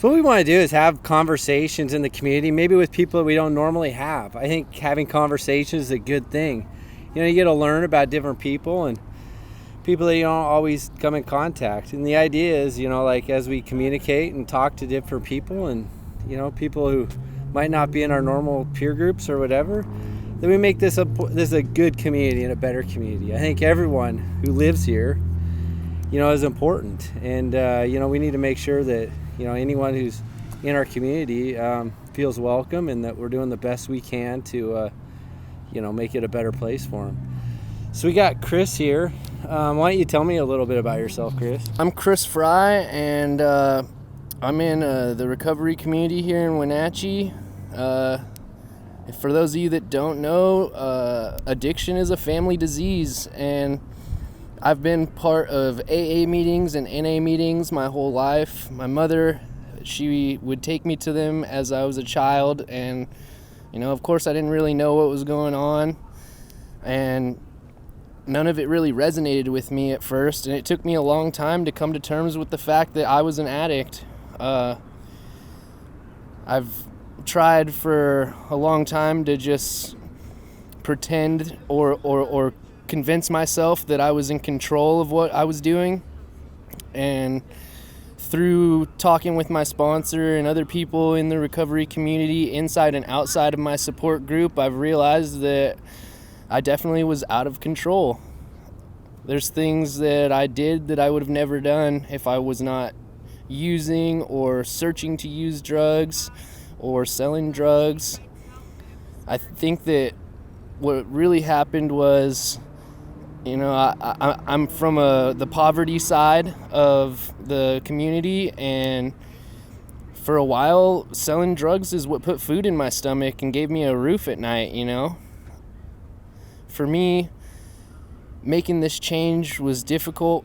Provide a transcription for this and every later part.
So what we want to do is have conversations in the community, maybe with people that we don't normally have. I think having conversations is a good thing. You get to learn about different people and people that you don't always come in contact. And the idea is, like as we communicate and talk to different people and, people who might not be in our normal peer groups or whatever, then we make this a good community and a better community. I think everyone who lives here, is important. And, we need to make sure that, anyone who's in our community feels welcome and that we're doing the best we can to, make it a better place for them. So we got Kris here. Why don't you tell me a little bit about yourself, Kris? I'm Kris Fry, and I'm in the recovery community here in Wenatchee. For those of you that don't know, addiction is a family disease, and I've been part of AA meetings and NA meetings my whole life. My mother, she would take me to them as I was a child, and, of course I didn't really know what was going on, and none of it really resonated with me at first, and it took me a long time to come to terms with the fact that I was an addict. I've tried for a long time to just pretend or convince myself that I was in control of what I was doing, and through talking with my sponsor and other people in the recovery community inside and outside of my support group, I've realized that I definitely was out of control. There's things that I did that I would have never done if I was not using or searching to use drugs or selling drugs. I think that what really happened was, I'm from the poverty side of the community, and for a while selling drugs is what put food in my stomach and gave me a roof at night. For me, making this change was difficult.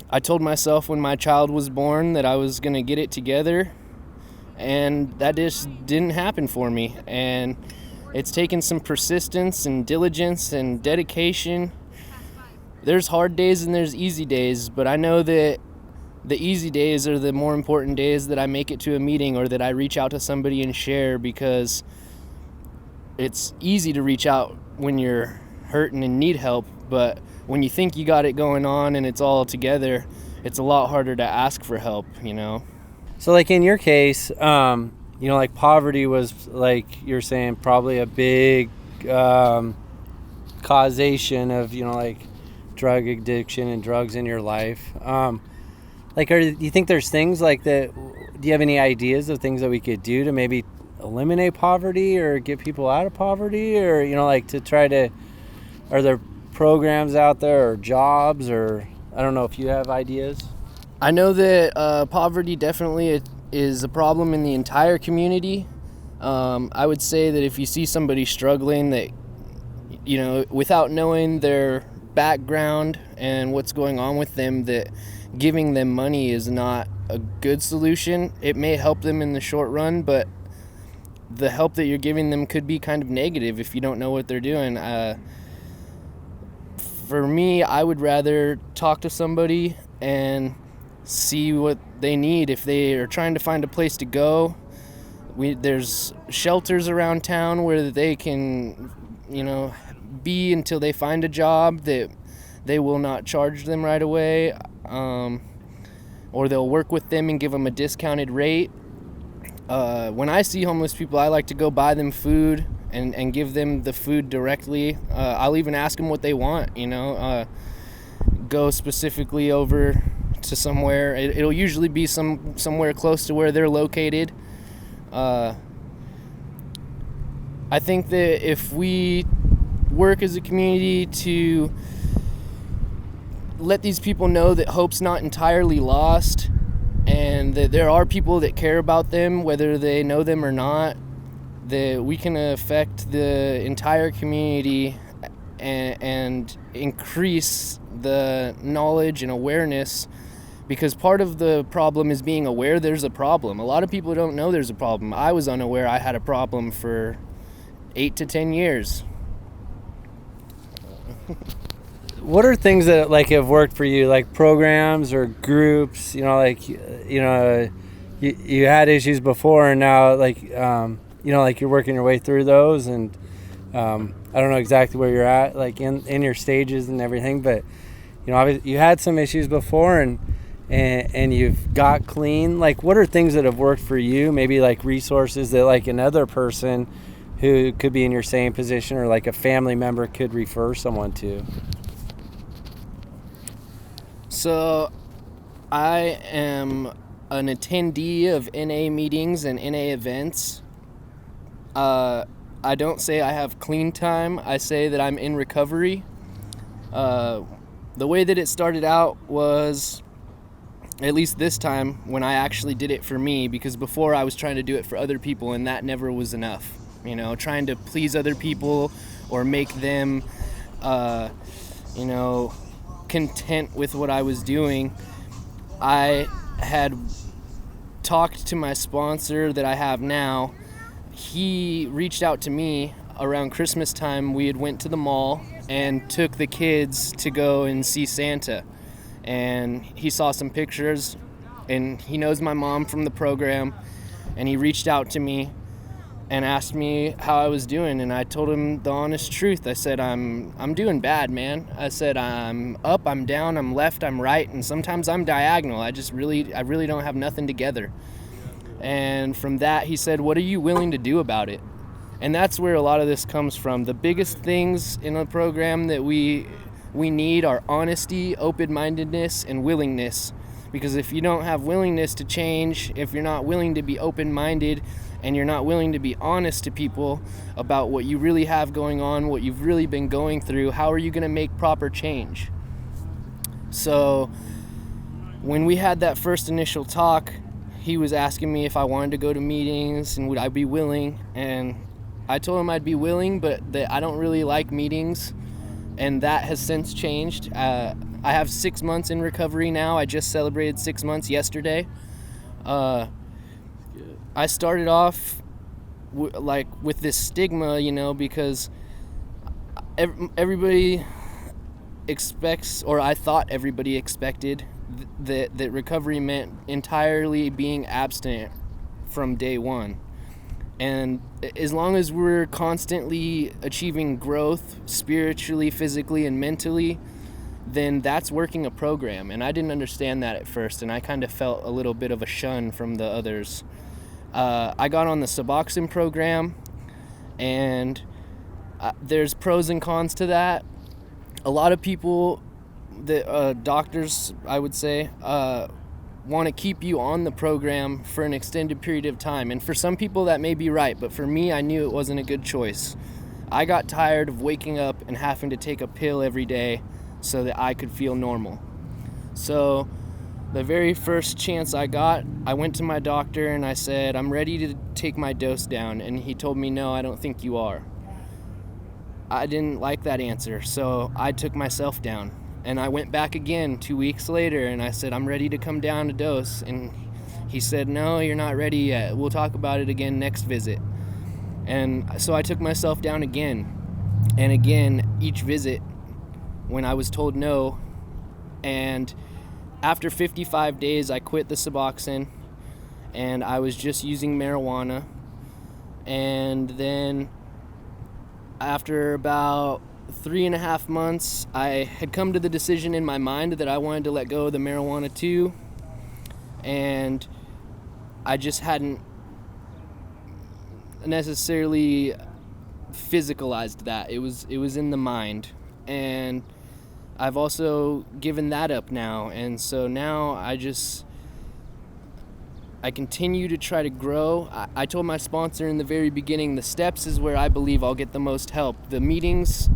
I told myself when my child was born that I was going to get it together, and that just didn't happen for me. And it's taken some persistence and diligence and dedication. There's hard days and there's easy days, but I know that the easy days are the more important days that I make it to a meeting or that I reach out to somebody and share, because it's easy to reach out when you're hurting and need help, but when you think you got it going on and it's all together, it's a lot harder to ask for help. So like in your case, like poverty was, like you're saying, probably a big causation of, like drug addiction and drugs in your life. Do you think there's things like that? Do you have any ideas of things that we could do to maybe eliminate poverty or get people out of poverty, or, to try to, are there programs out there or jobs, or I don't know if you have ideas? I know that poverty definitely is a problem in the entire community. I would say that if you see somebody struggling that, without knowing their background and what's going on with them, that giving them money is not a good solution. It may help them in the short run, but the help that you're giving them could be kind of negative if you don't know what they're doing. For me, I would rather talk to somebody and see what they need. If they are trying to find a place to go, there's shelters around town where they can, be until they find a job that they will not charge them right away, or they'll work with them and give them a discounted rate. When I see homeless people, I like to go buy them food and give them the food directly. I'll even ask them what they want, go specifically over to somewhere. It'll usually be somewhere close to where they're located. I think that if we work as a community to let these people know that hope's not entirely lost and that there are people that care about them, whether they know them or not, that we can affect the entire community and increase the knowledge and awareness, because part of the problem is being aware there's a problem. A lot of people don't know there's a problem. I was unaware I had a problem for 8 to 10 years. What are things that have worked for you, like programs or groups, you had issues before, and now like like you're working your way through those, and I don't know exactly where you're at, like in your stages and everything, but obviously you had some issues before, and you've got clean. Like, what are things that have worked for you? Maybe like resources that like another person who could be in your same position, or like a family member could refer someone to. So I am an attendee of NA meetings and NA events. I don't say I have clean time. I say that I'm in recovery. The way that it started out was, at least this time, when I actually did it for me, because before I was trying to do it for other people, and that never was enough. Trying to please other people or make them, content with what I was doing. I had talked to my sponsor that I have now. He reached out to me around Christmas time. We had went to the mall and took the kids to go and see Santa. And he saw some pictures, and he knows my mom from the program, and he reached out to me and asked me how I was doing, and I told him the honest truth. I said, I'm doing bad, man. I said, I'm up, I'm down, I'm left, I'm right, and sometimes I'm diagonal. I really don't have nothing together. And from that, he said, what are you willing to do about it? And that's where a lot of this comes from. The biggest things in a program that we need are honesty, open-mindedness, and willingness. Because if you don't have willingness to change, if you're not willing to be open-minded, and you're not willing to be honest to people about what you really have going on, what you've really been going through, how are you going to make proper change? So when we had that first initial talk, he was asking me if I wanted to go to meetings and would I be willing, and I told him I'd be willing, but that I don't really like meetings, and that has since changed. I have 6 months in recovery now. I just celebrated 6 months yesterday. I started off with this stigma, because everybody expects, or I thought everybody expected, that recovery meant entirely being abstinent from day one. And as long as we're constantly achieving growth spiritually, physically, and mentally, then that's working a program. And I didn't understand that at first, and I kind of felt a little bit of a shun from the others. I got on the Suboxone program, and there's pros and cons to that. A lot of people, doctors, I would say, want to keep you on the program for an extended period of time. And for some people that may be right, but for me, I knew it wasn't a good choice. I got tired of waking up and having to take a pill every day so that I could feel normal. So the very first chance I got, I went to my doctor and I said, I'm ready to take my dose down. And he told me, no, I don't think you are. I didn't like that answer, so I took myself down. And I went back again 2 weeks later and I said, I'm ready to come down a dose. And he said, no, you're not ready yet. We'll talk about it again next visit. And so I took myself down again and again each visit when I was told no. And after 55 days, I quit the Suboxone and I was just using marijuana. And then after about 3.5 months, I had come to the decision in my mind that I wanted to let go of the marijuana too, and I just hadn't necessarily physicalized that. It was in the mind, and I've also given that up now, and so now I continue to try to grow. I told my sponsor in the very beginning, the steps is where I believe I'll get the most help. The meetings,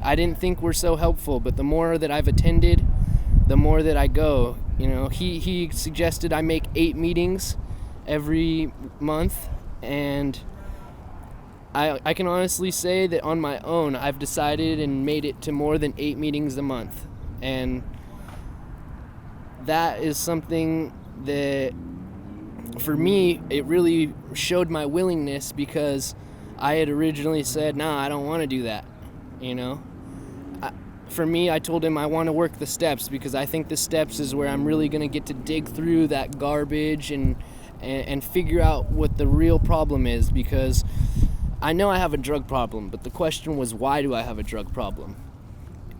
I didn't think were so helpful, but the more that I've attended, the more that I go. He suggested I make 8 meetings every month, and I can honestly say that on my own, I've decided and made it to more than 8 meetings a month. And that is something that, for me, it really showed my willingness, because I had originally said, nah, I don't want to do that, For me, I told him I want to work the steps, because I think the steps is where I'm really going to get to dig through that garbage and and figure out what the real problem is, because I know I have a drug problem, but the question was, why do I have a drug problem?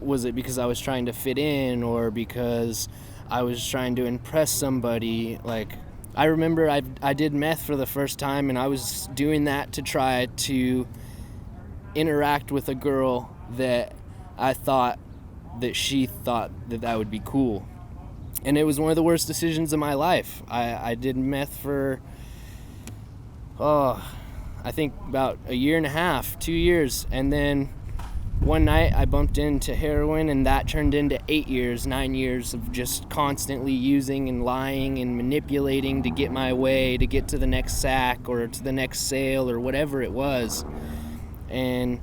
Was it because I was trying to fit in, or because I was trying to impress somebody? Like, I remember I did meth for the first time, and I was doing that to try to interact with a girl that I thought that she thought that would be cool. And it was one of the worst decisions of my life. I did meth for, I think about a year and a half, 2 years. And then one night I bumped into heroin, and that turned into 8 years, 9 years of just constantly using and lying and manipulating to get my way, to get to the next sack or to the next sale or whatever it was. And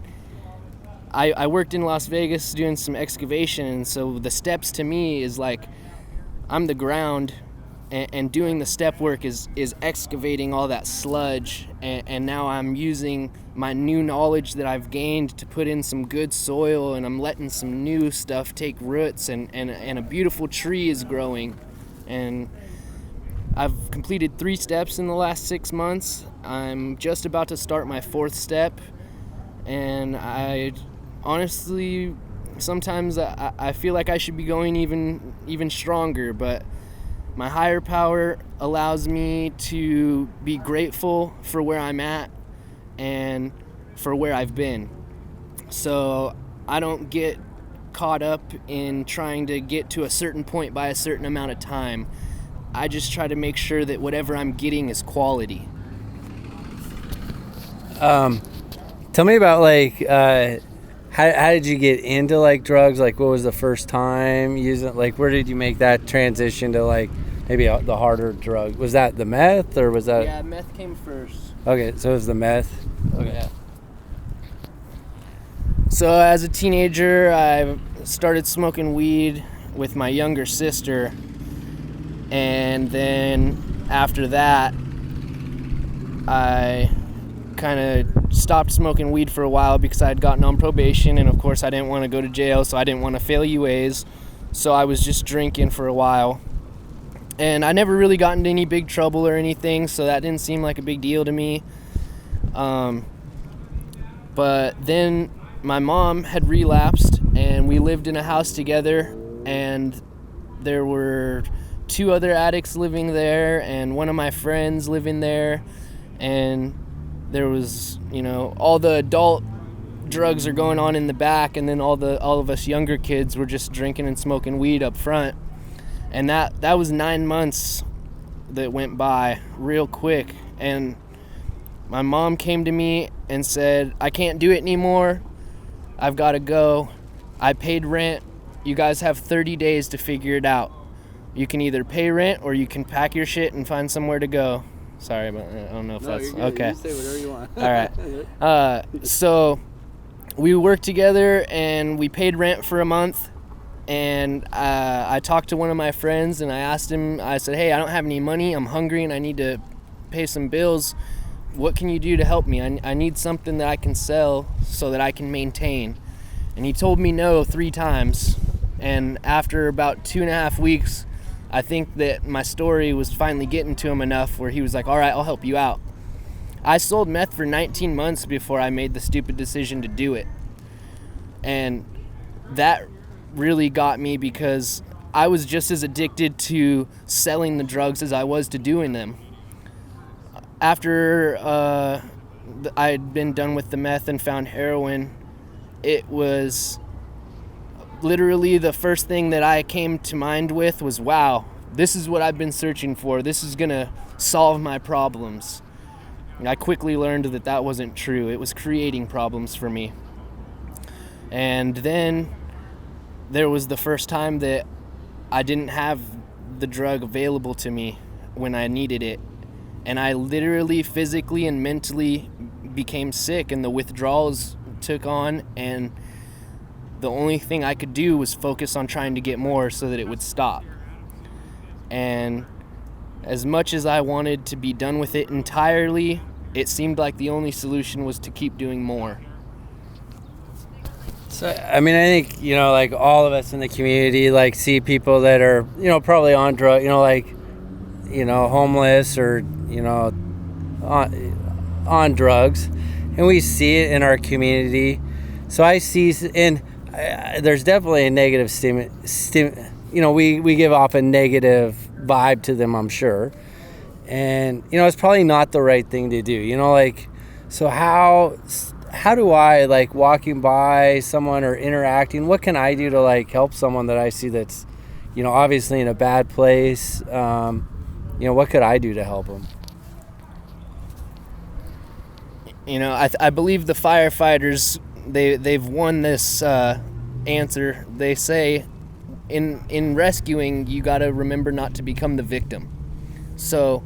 I worked in Las Vegas doing some excavation, and so the steps to me is like, I'm the ground, and doing the step work is excavating all that sludge, and now I'm using my new knowledge that I've gained to put in some good soil, and I'm letting some new stuff take roots, and a beautiful tree is growing. And I've completed 3 steps in the last 6 months. I'm just about to start my 4th step, and I honestly, sometimes I feel like I should be going even stronger, but my higher power allows me to be grateful for where I'm at and for where I've been. So I don't get caught up in trying to get to a certain point by a certain amount of time. I just try to make sure that whatever I'm getting is quality. Tell me about, like, how did you get into, like, drugs? Like, what was the first time using, like, where did you make that transition to, like, maybe the harder drug? Was that the meth, or was that? Yeah, meth came first. Okay, so it was the meth. Okay. Yeah. So as a teenager, I started smoking weed with my younger sister, and then after that, I kind of stopped smoking weed for a while because I had gotten on probation, and of course I didn't want to go to jail, so I didn't want to fail UAs, so I was just drinking for a while. And I never really got into any big trouble or anything, so that didn't seem like a big deal to me. But then my mom had relapsed, and we lived in a house together, and there were 2 other addicts living there, and one of my friends living there, and there was, all the adult drugs are going on in the back, and then all of us younger kids were just drinking and smoking weed up front. And that was 9 months that went by real quick. And my mom came to me and said, I can't do it anymore. I've got to go. I paid rent. You guys have 30 days to figure it out. You can either pay rent or you can pack your shit and find somewhere to go. Sorry about that. I don't know if that's you're good. okay. You say whatever you want. All right. So we worked together, and we paid rent for a month. And I talked to one of my friends, and I asked him, I said, hey, I don't have any money. I'm hungry, and I need to pay some bills. What can you do to help me? I need something that I can sell so that I can maintain. And he told me no 3 times. And after about 2.5 weeks, I think that my story was finally getting to him enough where he was like, all right, I'll help you out. I sold meth for 19 months before I made the stupid decision to do it. And that really got me, because I was just as addicted to selling the drugs as I was to doing them. After I had been done with the meth and found heroin, it was literally the first thing that I came to mind with was, wow, this is what I've been searching for. This is gonna solve my problems. And I quickly learned that that wasn't true. It was creating problems for me. And then there was the first time that I didn't have the drug available to me when I needed it. And I literally, physically, and mentally became sick, and the withdrawals took on, and the only thing I could do was focus on trying to get more so that it would stop. And as much as I wanted to be done with it entirely, it seemed like the only solution was to keep doing more. So, I mean, I think, like, all of us in the community, like, see people that are, probably on drugs, like, homeless or, on drugs, and we see it in our community. So I see, and there's definitely a negative we give off a negative vibe to them, I'm sure. And it's probably not the right thing to do. So how do I, like, walking by someone or interacting, what can I do to, like, help someone that I see that's obviously in a bad place? What could I do to help them? I believe the firefighters, they've won this answer. They say in rescuing, you got to remember not to become the victim. So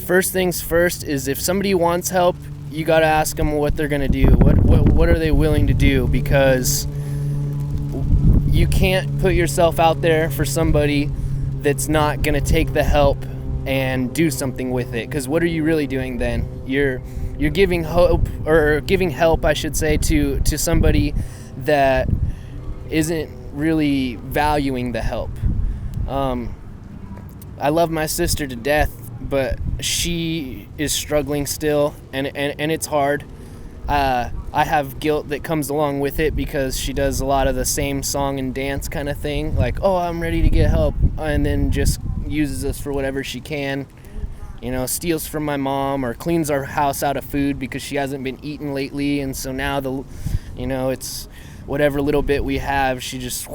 first things first is, if somebody wants help, you got to ask them what they're going to do. What are they willing to do? Because you can't put yourself out there for somebody that's not going to take the help and do something with it. Because what are you really doing then? You're giving hope, or giving help, I should say, to somebody that isn't really valuing the help. I love my sister to death, but she is struggling still, and it's hard. I have guilt that comes along with it, because she does a lot of the same song and dance kind of thing, like, oh, I'm ready to get help, and then just uses us for whatever she can. Steals from my mom, or cleans our house out of food because she hasn't been eating lately, and so now it's whatever little bit we have, she just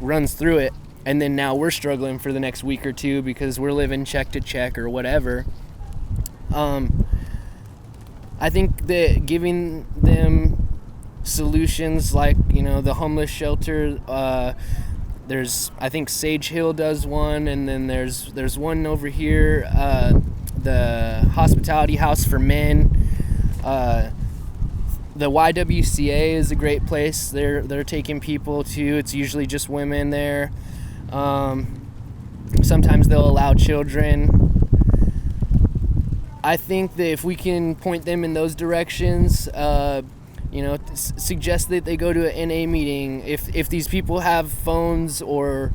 runs through it. And then now we're struggling for the next week or two because we're living check to check or whatever. I think that giving them solutions like, the homeless shelter, I think Sage Hill does one, and then there's one over here, the Hospitality House for Men. The YWCA is a great place. They're taking people too. It's usually just women there. Sometimes they'll allow children. I think that if we can point them in those directions, suggest that they go to an NA meeting. If these people have phones or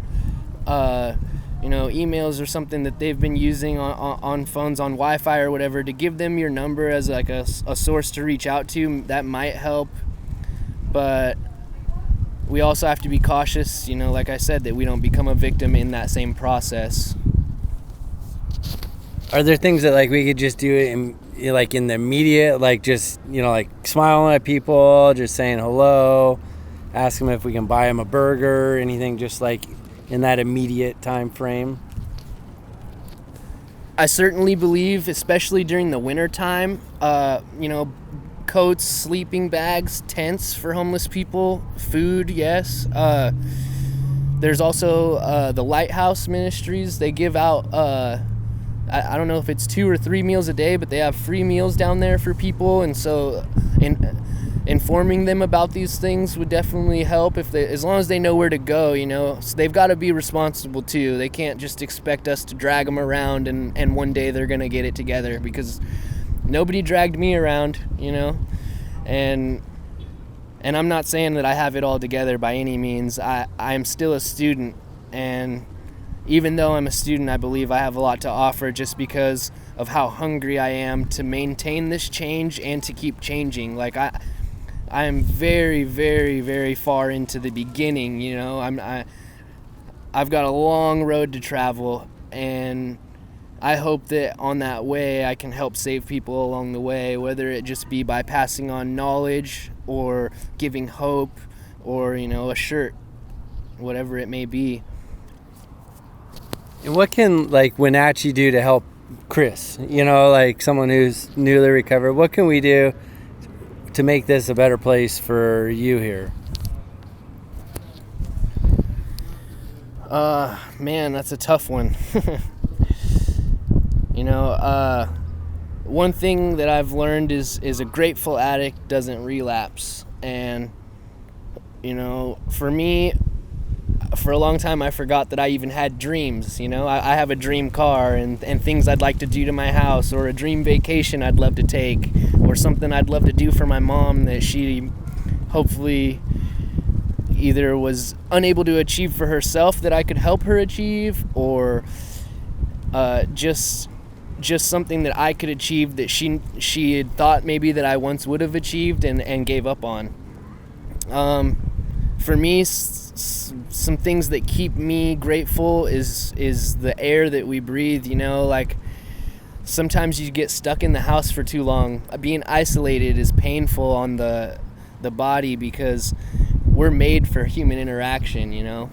emails or something that they've been using on phones, on Wi-Fi or whatever, to give them your number as like a source to reach out to, that might help. But we also have to be cautious, like I said, that we don't become a victim in that same process. Are there things that, like, we could just do in the immediate, like, just, like smiling at people, just saying hello, ask them if we can buy them a burger, anything just like in that immediate time frame? I certainly believe, especially during the winter time, coats, sleeping bags, tents for homeless people, food, yes. There's also the Lighthouse Ministries. They give out, I don't know if it's 2 or 3 meals a day, but they have free meals down there for people. And so informing them about these things would definitely help, as long as they know where to go, So they've got to be responsible too. They can't just expect us to drag them around and one day they're going to get it together, because nobody dragged me around, and I'm not saying that I have it all together by any means. I'm still a student, and even though I'm a student, I believe I have a lot to offer, just because of how hungry I am to maintain this change and to keep changing. Like, I'm very, very, very far into the beginning, I've got a long road to travel, and I hope that on that way I can help save people along the way, whether it just be by passing on knowledge or giving hope or, a shirt, whatever it may be. And what can, like, Wenatchee do to help Kris? Like someone who's newly recovered, what can we do to make this a better place for you here? Man, that's a tough one. One thing that I've learned is a grateful addict doesn't relapse. And, for me, for a long time I forgot that I even had dreams. I have a dream car and things I'd like to do to my house, or a dream vacation I'd love to take, or something I'd love to do for my mom that she hopefully either was unable to achieve for herself that I could help her achieve, or just just something that I could achieve that she had thought maybe that I once would have achieved and gave up on. For me, some things that keep me grateful is the air that we breathe. You know, like sometimes you get stuck in the house for too long. Being isolated is painful on the body because we're made for human interaction, you know.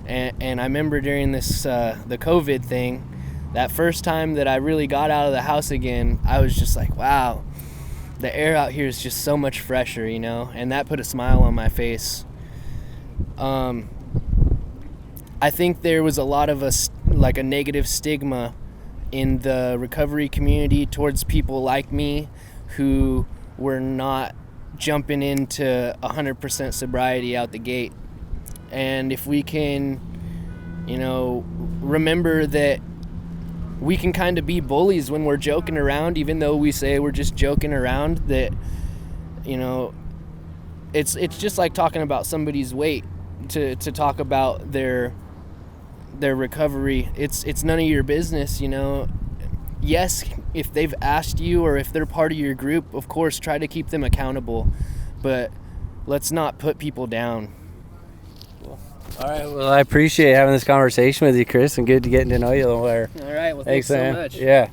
And I remember during this the COVID thing, that first time that I really got out of the house again, I was just like, wow, the air out here is just so much fresher, you know, and that put a smile on my face. I think there was a lot of a negative stigma in the recovery community towards people like me who were not jumping into 100% sobriety out the gate. And if we can, you know, remember that we can kind of be bullies when we're joking around, even though we say we're just joking around, that, you know, it's just like talking about somebody's weight to talk about their recovery. It's none of your business, you know. Yes, if they've asked you or if they're part of your group, of course, try to keep them accountable, but let's not put people down. All right, well, I appreciate having this conversation with you, Kris, and good to getting to know you a little better. All right, well, thanks so much. Yeah.